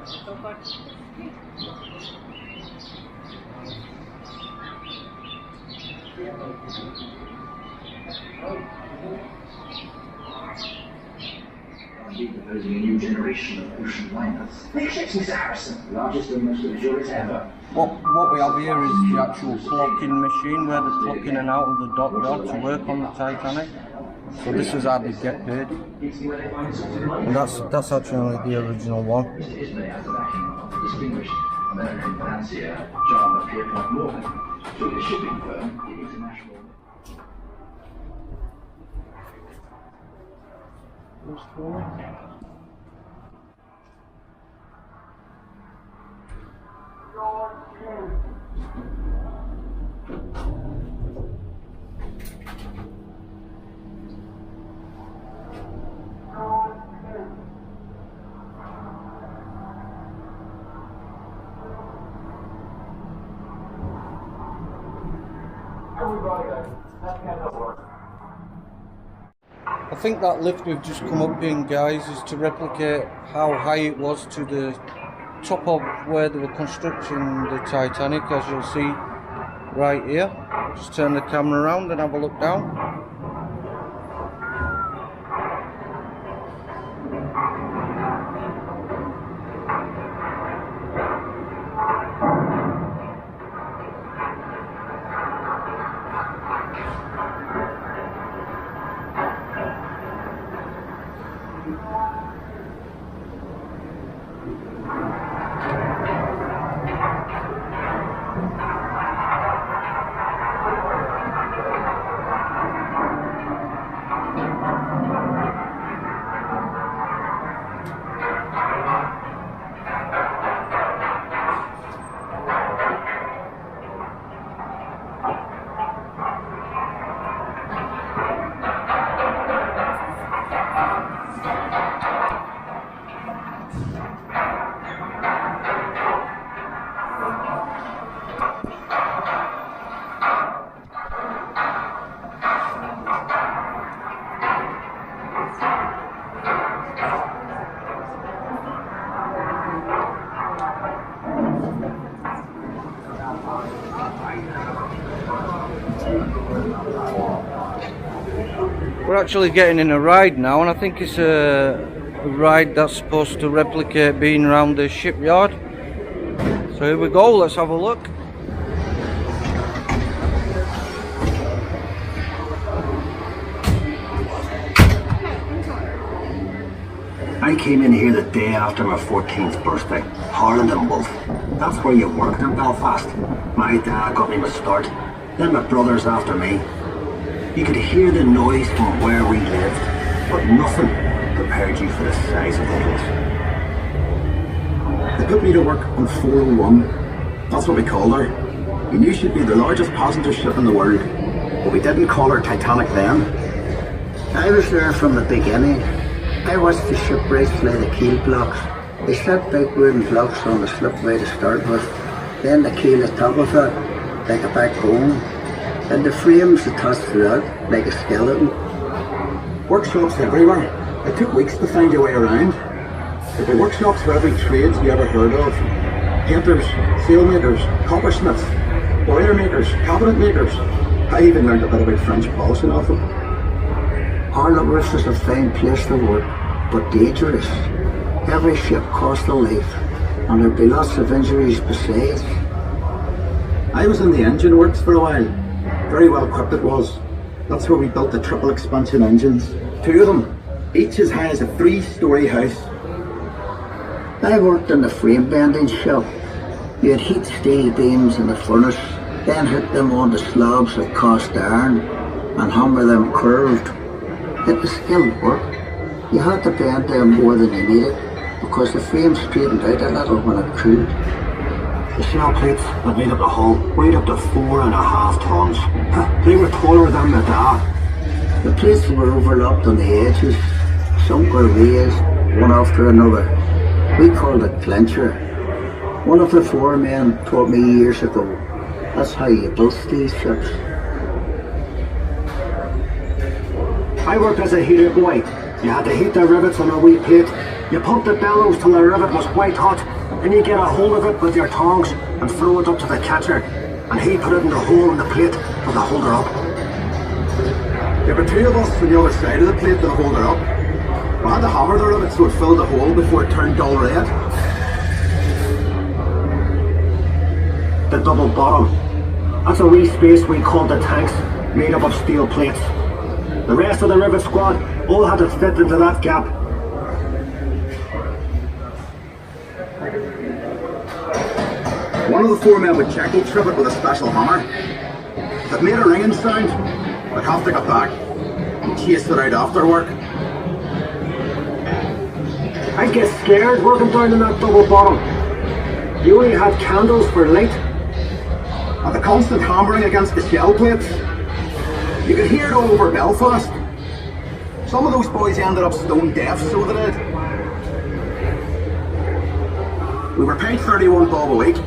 Proposing a new generation of ocean liners. Make ships, Mr. Harrison. Largest and most luxurious ever. What we have here is the actual clocking machine where they clock in and out of the dockyard to work on the Titanic. So this is how they get paid. And that's actually the original one. Distinguished American financier John Pierpont Morgan took the shipping firm the international. I think that lift we've just come up in, guys, is to replicate how high it was to the top of where they were constructing the Titanic, as you'll see right here. Just turn the camera around and have a look down. We're actually getting in a ride now, and I think it's a ride that's supposed to replicate being around the shipyard. So here we go, let's have a look. I came in here the day after my 14th birthday, Harland and Wolff. That's where you worked in Belfast. My dad got me my start, then my brothers after me. You could hear the noise from where we lived, but nothing prepared you for the size of the place. They put me to work on 401. That's what we called her. We knew she'd be the largest passenger ship in the world, but we didn't call her Titanic then. I was there from the beginning. I watched the shipwrights lay the keel blocks. They set big wooden blocks on the slipway to start with, then the keel at top of it, like a backbone, and the frames attached to that, like a skeleton. Workshops everywhere. It took weeks to find your way around. There were workshops for every trade you ever heard of. Painters, sailmakers, coppersmiths, boiler makers, cabinet makers. I even learned a bit about French polishing off them. Harland is a fine place to work, but dangerous. Every ship cost a life, and there'd be lots of injuries besides. I was in the engine works for a while. Very well equipped it was. That's where we built the triple expansion engines. 2 of them, each as high as a 3-story house. I worked in the frame bending shop. You had heat steel beams in the furnace, then hit them onto slabs of cast iron and hammer them curved. It was skilled work. You had to bend them more than you needed because the frame straightened out a little when it cooled. The shell plates that made up the hull weighed up to 4.5 tons. They were taller than the da. The plates were overlapped on the edges. Some were raised, one after another. We called it clincher. One of the foremen taught me years ago. That's how you built these ships. I worked as a heater boy. You had to heat the rivets on a wee plate, You pump the bellows till the rivet was white hot, then you get a hold of it with your tongs and throw it up to the catcher, and he put it in the hole in the plate for the holder up. There were two of us on the other side of the plate that hold her up. We had to hammer the rivet so it filled the hole before it turned dull red. The double bottom. That's a wee space we called the tanks, made up of steel plates. The rest of the rivet squad all had to fit into that gap. One of the four men would check each rivet with a special hammer. If it made a ringing sound, I'd have to get back and chase it out after work. I'd get scared working down in that double bottom. You only had candles for light. And the constant hammering against the shell plates. You could hear it all over Belfast. Some of those boys ended up stone deaf, so they did. We were paid 31 bob a week.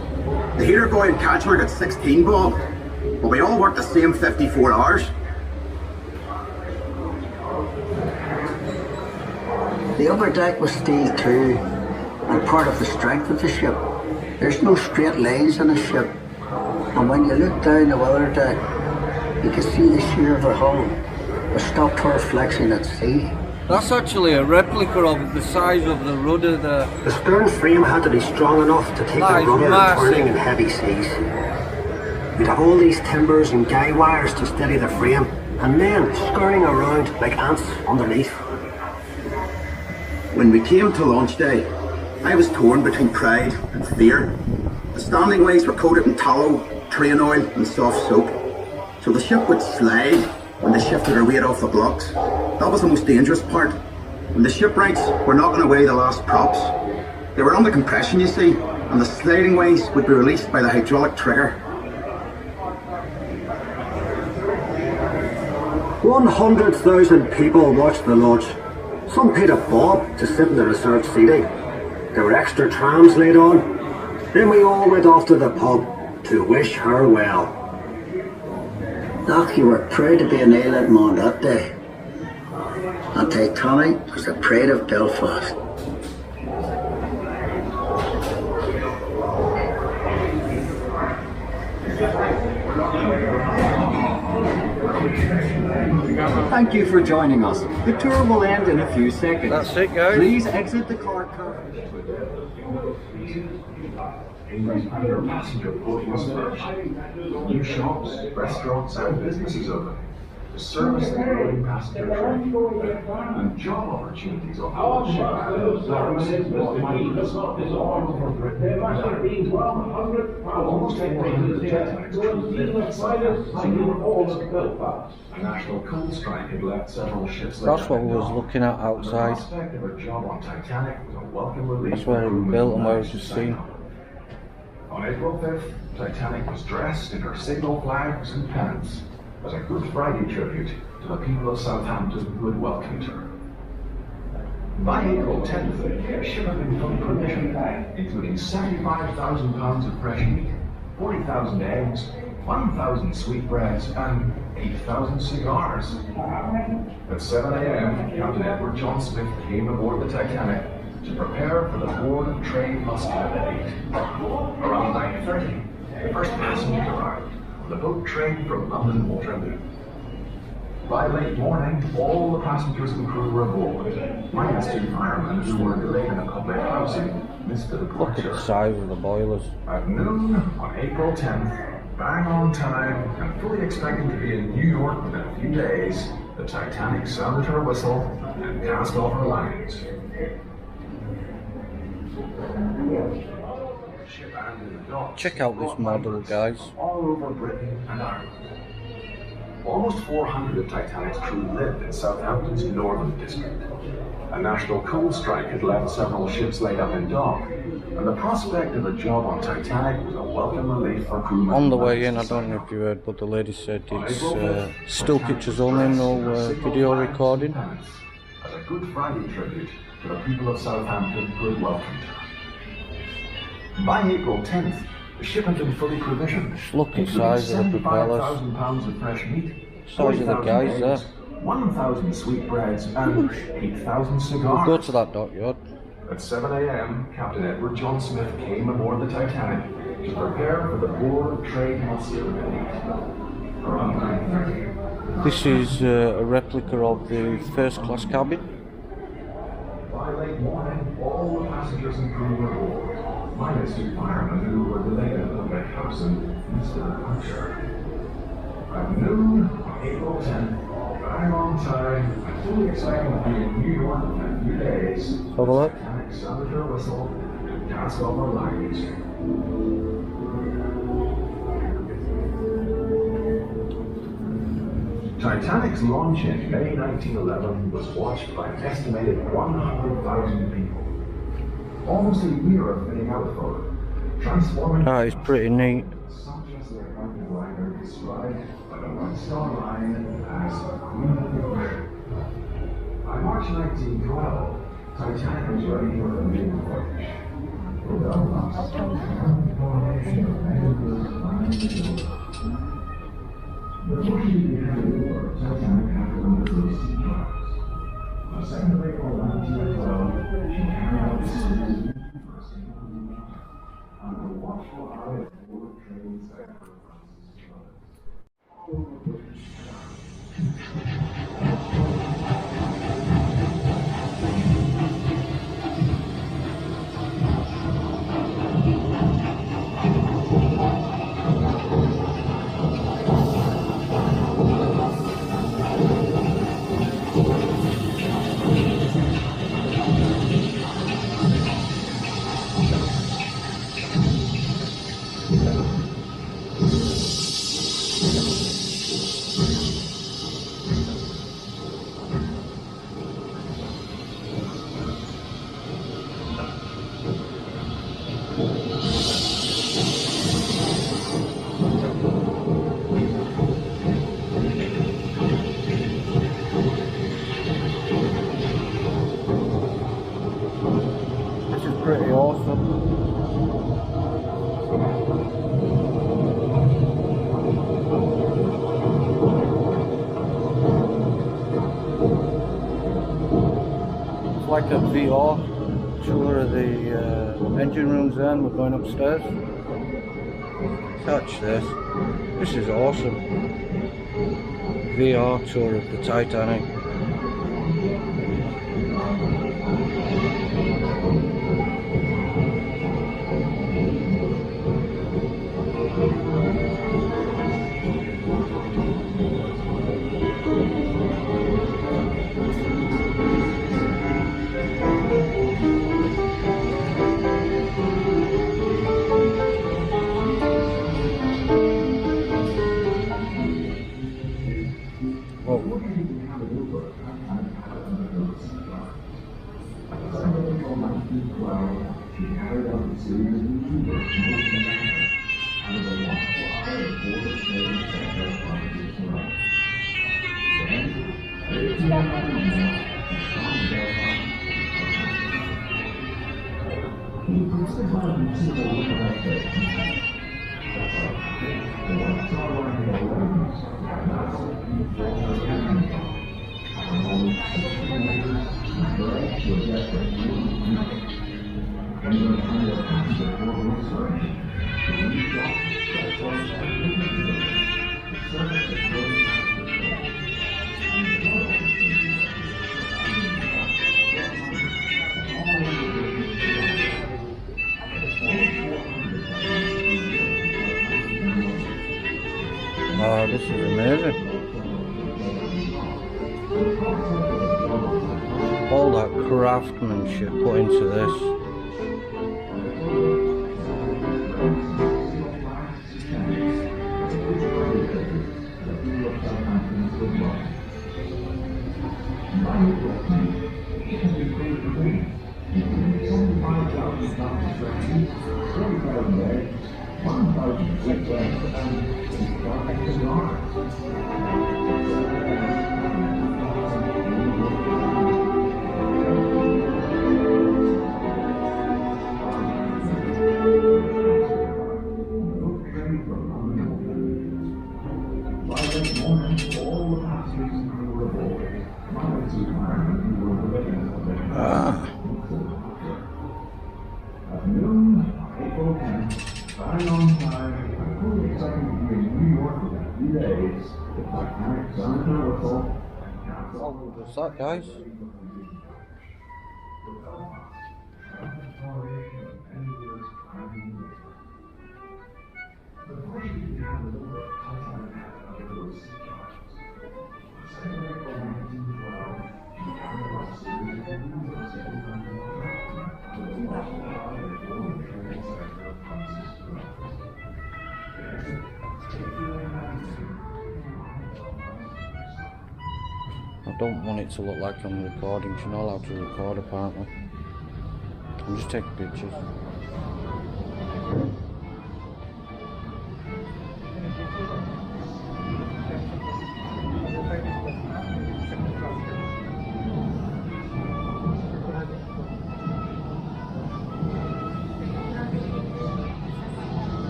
The heater boy in Catchmer got 16 bob, but we all worked the same 54 hours. The upper deck was steel too, and part of the strength of the ship. There's no straight lines in a ship, and when you look down the weather deck, you can see the sheer of her hull, but stopped her reflection at sea. That's actually a replica of the size of the rudder there. The stern frame had to be strong enough to take That the is rudder massive. turning in heavy seas. We'd have all these timbers and guy wires to steady the frame, and men scurrying around like ants underneath. When we came to launch day, I was torn between pride and fear. The standing ways were coated in tallow, train oil and soft soap, so the ship would slide when they shifted her weight off the blocks. That was the most dangerous part. When the shipwrights were knocking away the last props, they were under compression, you see, and the sliding ways would be released by the hydraulic trigger. 100,000 people watched the launch. Some paid a bob to sit in the reserved seating. There were extra trams laid on. Then we all went off to the pub to wish her well. Doc, you were proud to be an island man that day. And Titanic was the pride of Belfast. Thank you for joining us. The tour will end in a few seconds. That's it, guys. Please exit the car car. Under passenger boarding service. New shops, restaurants and businesses open to service the growing passenger traffic, and job opportunities on board ship and docks all over Britain and Ireland. Almost 400 of Titanic's crew lived inside Belfast. A national coal strike had left several ships. That's what we was looking at outside. The prospect of a job on Titanic was a welcome relief. That's where it was built and where it was just seen. On April 5th, Titanic was dressed in her signal flags and pennants as a Good Friday tribute to the people of Southampton who had welcomed her. By April 10th, the ship had been fully provisioned, including £75,000 of fresh meat, 40,000 eggs, 1,000 sweetbreads, and 8,000 cigars. At 7 a.m., Captain Edward John Smith came aboard the Titanic to prepare for the Board of Trade muster at 8. Around 9:30, the first passengers arrived on the boat train from London Waterloo. By late morning, all the passengers and crew were aboard, minus 2 firemen who were delayed in a public housing missed the Look at departure. the size of the boilers. At noon on April 10th, bang on time and fully expecting to be in New York within a few days, the Titanic sounded her whistle and cast off her lines. Check out this model, guys. All over Britain and Ireland. Almost 400 of Titanic's crew lived in Southampton's northern district. A national coal strike had left several ships laid up in dock, and the prospect of a job on Titanic was a welcome relief for crewmen. On the way in, I don't know if you heard, but the lady said it's still pictures only, no video recording. As a Good Friday tribute to the people of Southampton who had welcomed her. By April 10th, the ship had been fully provisioned. Look at the size of the propellers. £75,000 of fresh meat, Size of the guys there. 1,000 sweetbreads, and 8,000 cigars. We'll go to that dockyard. At 7 a.m., Captain Edward John Smith came aboard the Titanic to prepare for the Board of Trade muster relief. Around 9:30. This is a replica of the first class cabin. By late morning, all the passengers and crew were aboard, minus 2 firemen who were delayed at the deckhouse and missed the departure. At noon, April 10th, bang on time, I fully expecting to be in New York in a few days. Have a look. Titanic sounded her whistle and cast off our luggage. Titanic's launch in May 1911 was watched by an estimated 100,000 people. Almost a year of fitting out for it, transforming. That is pretty neat. Such as the Atlantic liner described by the White Star Line as a queen of the ocean. By March 1912, Titanic was ready for a new voyage. For Belfast, formation of before she began to war, Titanic had to undergo sea trials. On the 2nd of April 1912, she carried out the series of first under the watchful eye of the Board of Trade Inspector Pretty awesome. It's like a VR tour of the engine rooms there, and we're going upstairs. Catch this. This is awesome. VR tour of the Titanic. Wow, this is amazing. All that craftsmanship put into this. Oh, what's that, guys? I don't want it to look like I'm recording, you're not allowed to record apparently. I'm just taking pictures.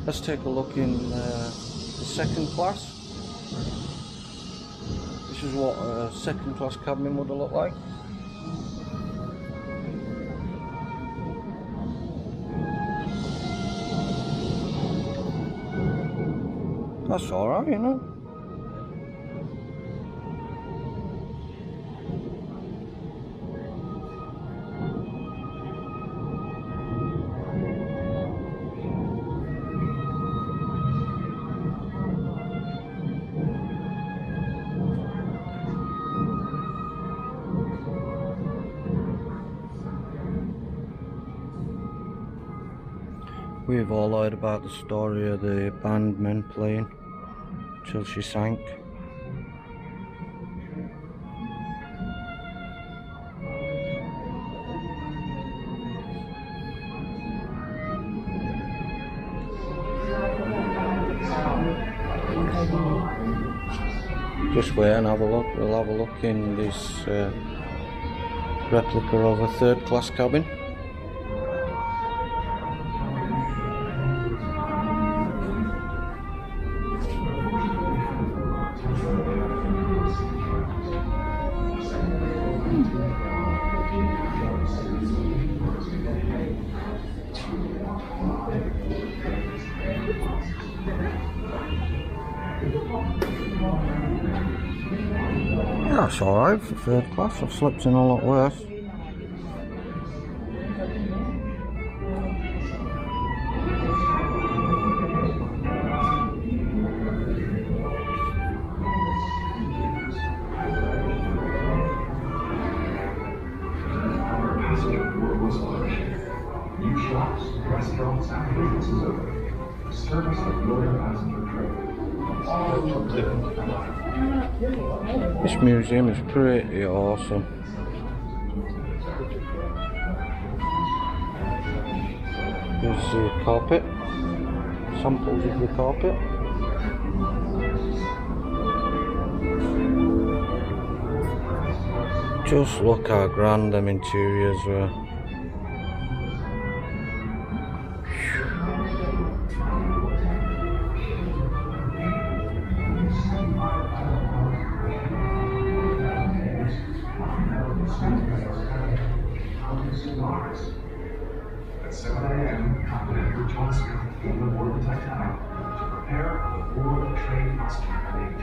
Let's take a look in the second class. This is what a second class cabin would have looked like. That's alright, you know. We've all heard about the story of the band men playing till she sank. Just wait and have a look. We'll have a look in this replica of a third class cabin. That's alright for third class, I've slept in a lot worse. New shops, restaurants, and businesses open. Service of loyal passenger trade. All from different countries. This museum is pretty awesome. Here's the carpet, samples of the carpet. Just look how grand them interiors were. At 7 a.m., Captain Edward John Smith came aboard the Titanic to prepare for the trade must terminate.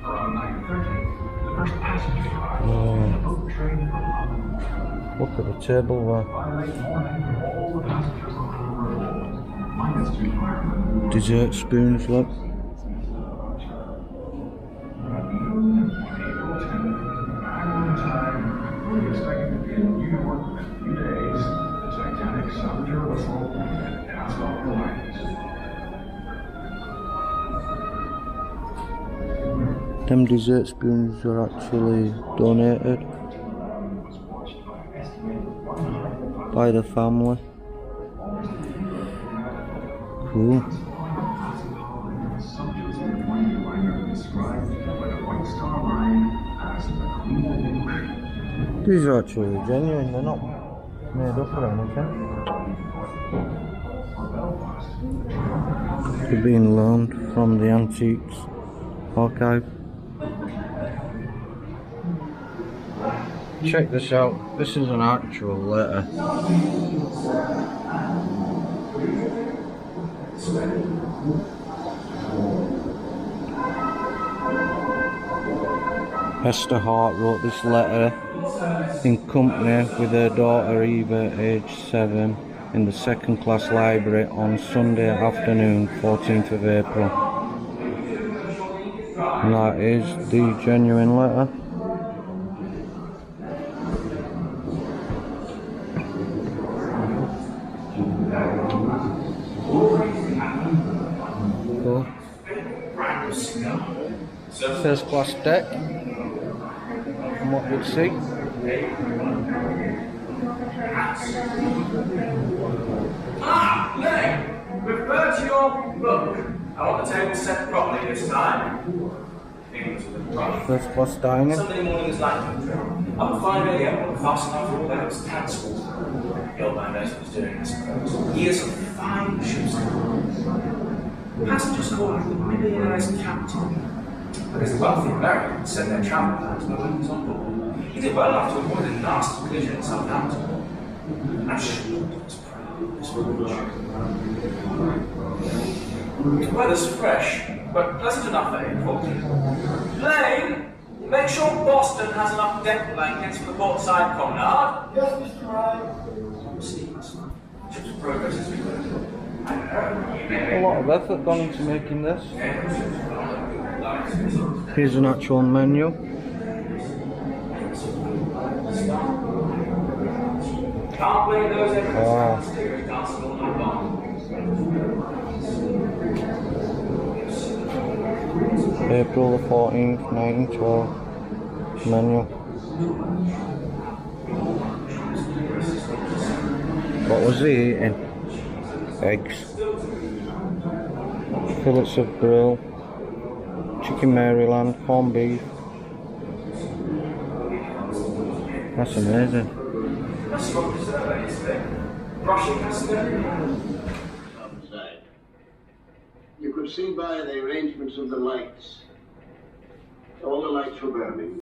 Around 9:30, the first passenger arrived on the boat train from London. Look at the table there. By late morning, all the passengers on board were aboard, minus 2 firemen. Dessert spoons, look. Them dessert spoons are actually donated by the family. Cool. These are actually genuine, they're not made up or anything. They're being loaned from the Antiques Archive. Check this out, this is an actual letter. Hester Hart wrote this letter in company with her daughter Eva, aged 7, in the second class library on Sunday afternoon, 14th of April. And that is the genuine letter. Cool. First class deck, from what you'd see. Leg, refer to your book. I want the table set properly this time. First class dining. Sunday morning is like up 5 a.m. on fast enough for all that was cancelled. The old man knows what he's doing, I suppose. Years of fine ships. Passengers call him the millionaire's captain. Because the wealthy Americans send their travel plans when he was on board. He did well enough to avoid a nasty collision in Southampton. I'm sure he was proud of his voyage. The weather's fresh, but pleasant enough for 8:40. Lane, make sure Boston has enough deck blankets for the port side promenade. Yes, Mr. Wright. Ship's progress is good. A lot of effort gone into making this. Here's an actual menu. Can't blame those Wow. dancing all night long. April the 14th, 1912. Menu. What was he eating? Eggs. Fillets of brill. Chicken Maryland, corned beef. That's amazing. You could see by the arrangements of the lights. All the lights were burning.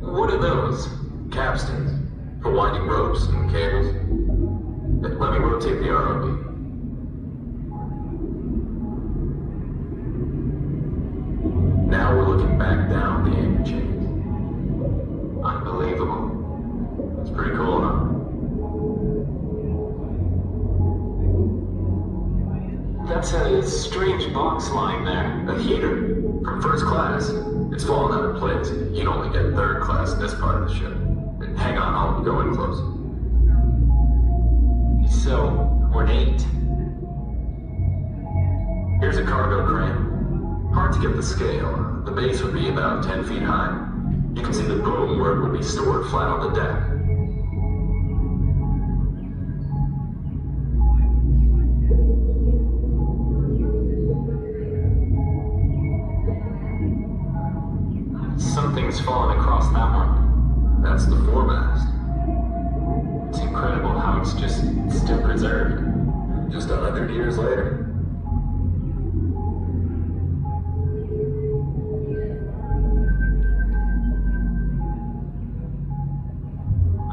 What are those? Capstans. For winding ropes and cables. Let me rotate the ROV. Now we're looking back down the anchor chains. Unbelievable. It's pretty cool, huh? That's a strange box lying there. A heater. From first class. It's fallen out of place. You'd only get third class in this part of the ship. Hang on, I'll go in close. It's so ornate. Here's a cargo crane. Hard to get the scale. The base would be about 10 feet high. You can see the boom where it would be stored flat on the deck. Something's fallen across that one. That's the foremast. It's incredible how it's just still preserved. Just 100 years later.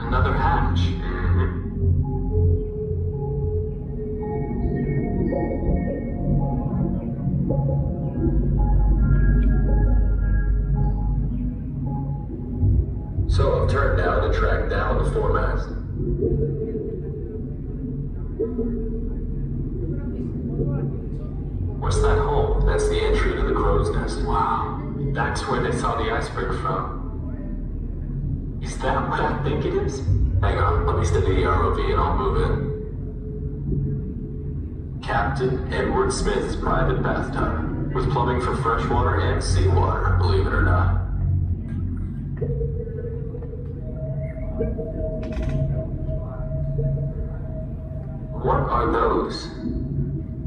Another hatch. So I've turned now to track down the foremast. What's that hole? That's the entry to the crow's nest. Wow. That's where they saw the iceberg from. Is that what I think it is? Hang on, let me steady the ROV and I'll move in. Captain Edward Smith's private bathtub, with plumbing for freshwater and seawater, believe it or not. What are those?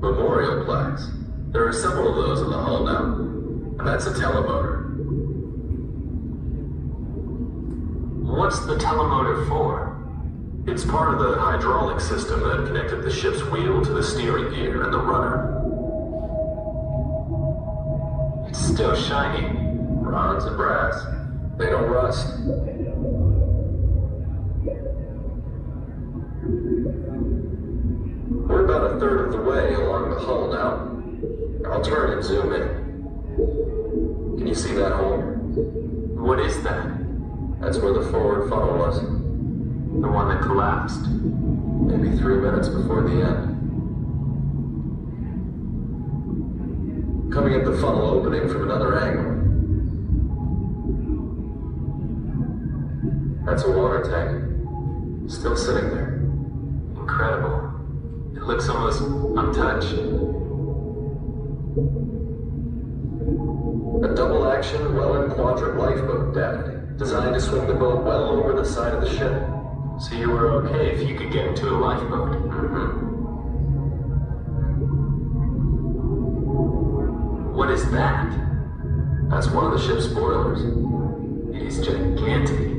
Memorial plaques. There are several of those in the hull now. And that's a telemotor. What's the telemotor for? It's part of the hydraulic system that connected the ship's wheel to the steering gear and the rudder. It's still shiny. Bronze and brass. They don't rust. We're about a third of the way along the hull now. I'll turn and zoom in. Can you see that hole? What is that? That's where the forward funnel was. The one that collapsed. Maybe 3 minutes before the end. Coming at the funnel opening from another angle. That's a water tank. Still sitting there. Incredible. It looks almost untouched. A double-action Welland quadrant lifeboat, Dad. Designed to swing the boat well over the side of the ship. So you were okay if you could get into a lifeboat? Mm-hmm. What is that? That's one of the ship's boilers. It is gigantic.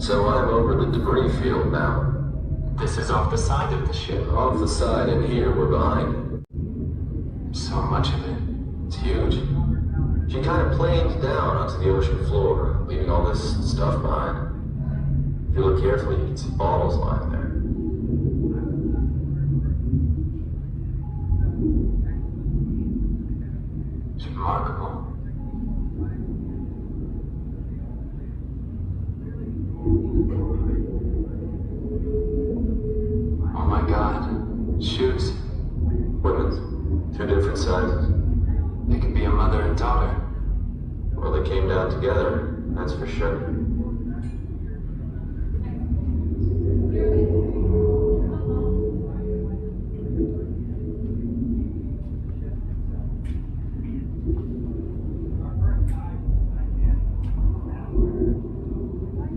So I'm over the debris field now. This is off the side of the ship. Off the side, and here we're behind. So much of it. It's huge. She kind of planed down onto the ocean floor, leaving all this stuff behind. If you look carefully, you can see bottles lying there. It's remarkable. Oh my God. Shoes. Women's. 2 different sizes. They could be a mother and daughter. Well, they came down together, that's for sure.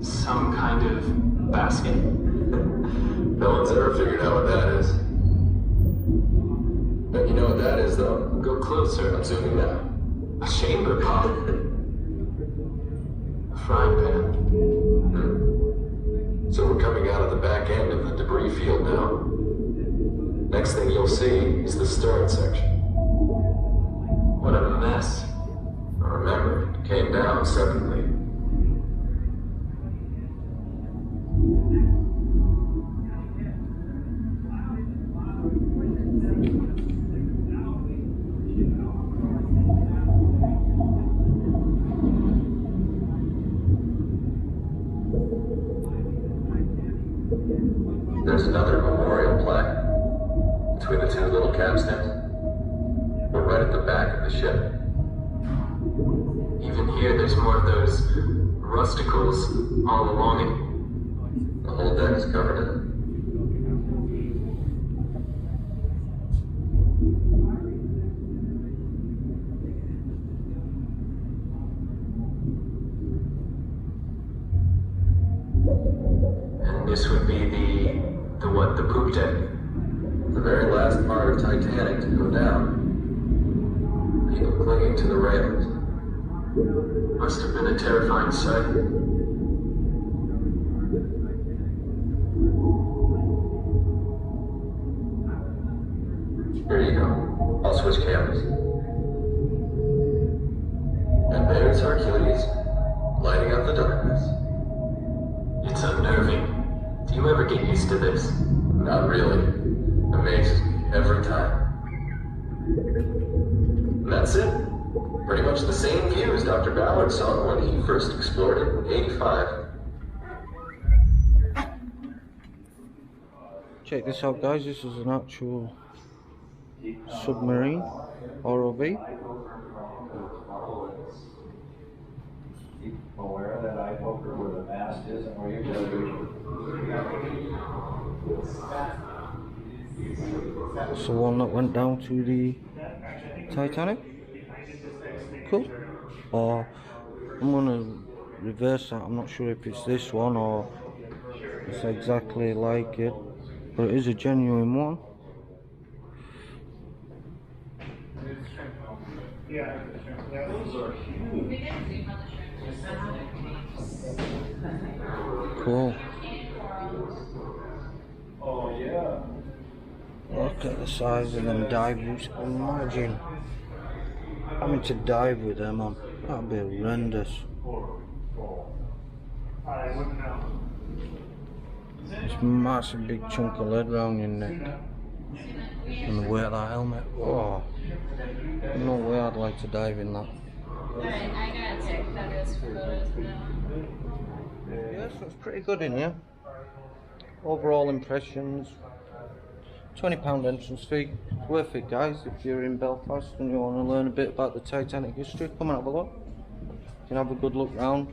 Some kind of basket? No one's ever figured out what that is. But you know what that is, though? Go closer. I'm zooming now. A chamber pot. A frying pan. So we're coming out of the back end of the debris field now. Next thing you'll see is the stern section. What a mess. Remember, it came down separately. There's another memorial plaque between the two little capstans. We're right at the back of the ship. Even here, there's more of those rusticles all along it. The whole deck is covered in it. And this would be the poop deck. The very last part of Titanic to go down. People clinging to the railings. Must have been a terrifying sight. Here you go. I'll switch cameras. And there's Hercules, lighting up the darkness. It's unnerving. Do you ever get used to this? Not really. Amazes me every time. And that's it. Pretty much the same views Dr. Ballard saw when he first explored it in '85. Check this out, guys. This is an actual submarine ROV. Keep aware of that eye poker where the mast is and where your television. It's the one that went down to the Titanic. Cool. Or I'm gonna reverse that. I'm not sure if it's this one or it's exactly like it, but it is a genuine one. Cool. Oh yeah. Look at the size of them dive boots. Imagine having to dive with them on. That'd be horrendous. It's a massive big chunk of lead round your neck. And the weight of that helmet. Oh, no way I'd like to dive in that. Yeah, so it's pretty good in here. Overall impressions. £20 entrance fee. It's worth it, guys. If you're in Belfast and you want to learn a bit about the Titanic history, come and have a look. You can have a good look round.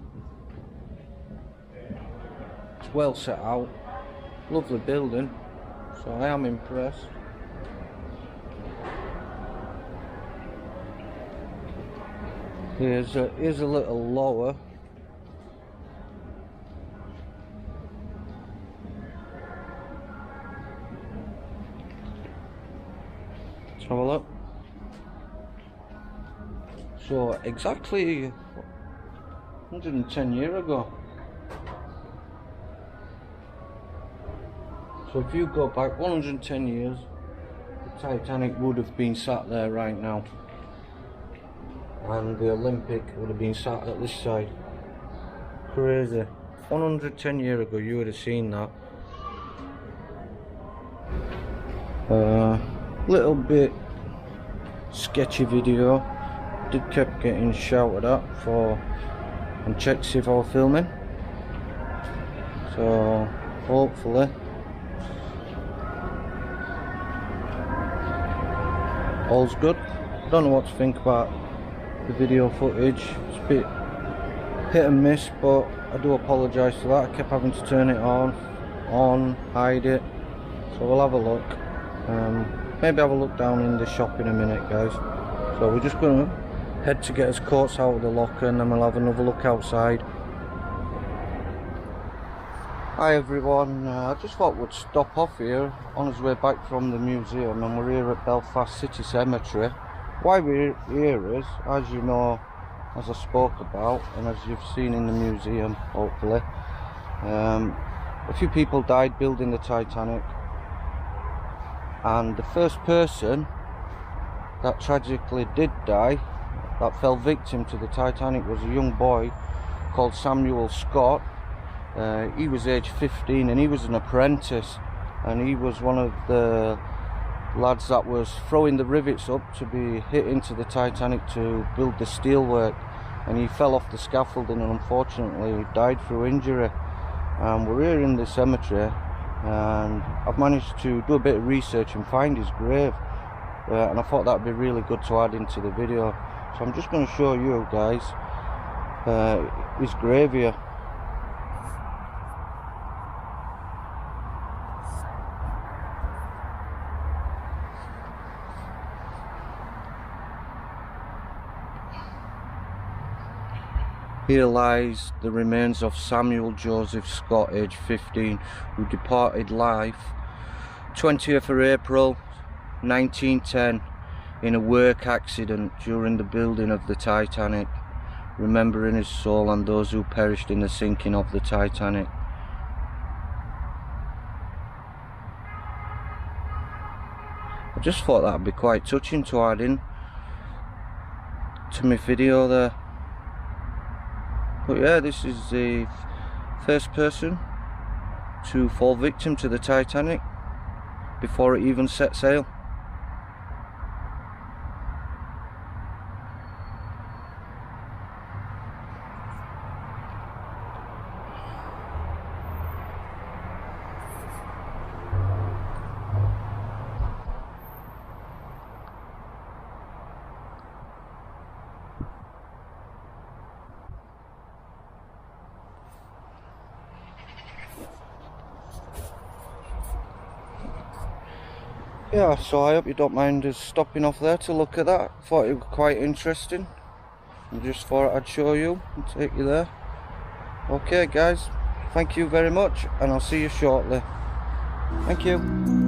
It's well set out. Lovely building. So I am impressed. Here's a little lower. Let's have a look. So exactly 110 years ago. So if you go back 110 years, the Titanic would have been sat there right now. And the Olympic would have been sat at this side. Crazy. 110 years ago you would have seen that. Little bit sketchy video. Did kept getting shouted at for and checked to see if I was filming. So hopefully all's good. Don't know what to think about the video footage. It's a bit hit and miss, but I do apologise for that. I kept having to turn it on, hide it. So we'll have a look. Maybe have a look down in the shop in a minute, guys. So we're just going to head to get his coats out of the locker and then we'll have another look outside. Hi everyone, I just thought we'd stop off here on his way back from the museum, and we're here at Belfast City Cemetery. Why we're here is, as you know, as I spoke about and as you've seen in the museum hopefully, a few people died building the Titanic. and the first person that tragically did die, that fell victim to the Titanic, was a young boy called Samuel Scott. He was age 15 and he was an apprentice, and he was one of the lads that was throwing the rivets up to be hit into the Titanic to build the steelwork, and he fell off the scaffolding and unfortunately died through injury. We're here in the cemetery, and I've managed to do a bit of research and find his grave, and I thought that would be really good to add into the video. So I'm just going to show you guys his grave here. Here lies the remains of Samuel Joseph Scott, age 15, who departed life 20th of April 1910 in a work accident during the building of the Titanic, remembering his soul and those who perished in the sinking of the Titanic. I just thought that would be quite touching to add in to my video there. But yeah, this is the first person to fall victim to the Titanic before it even set sail. Yeah, so I hope you don't mind us stopping off there to look at that. Thought it was quite interesting. I just thought I'd show you and take you there. Okay guys, thank you very much, and I'll see you shortly. Thank you.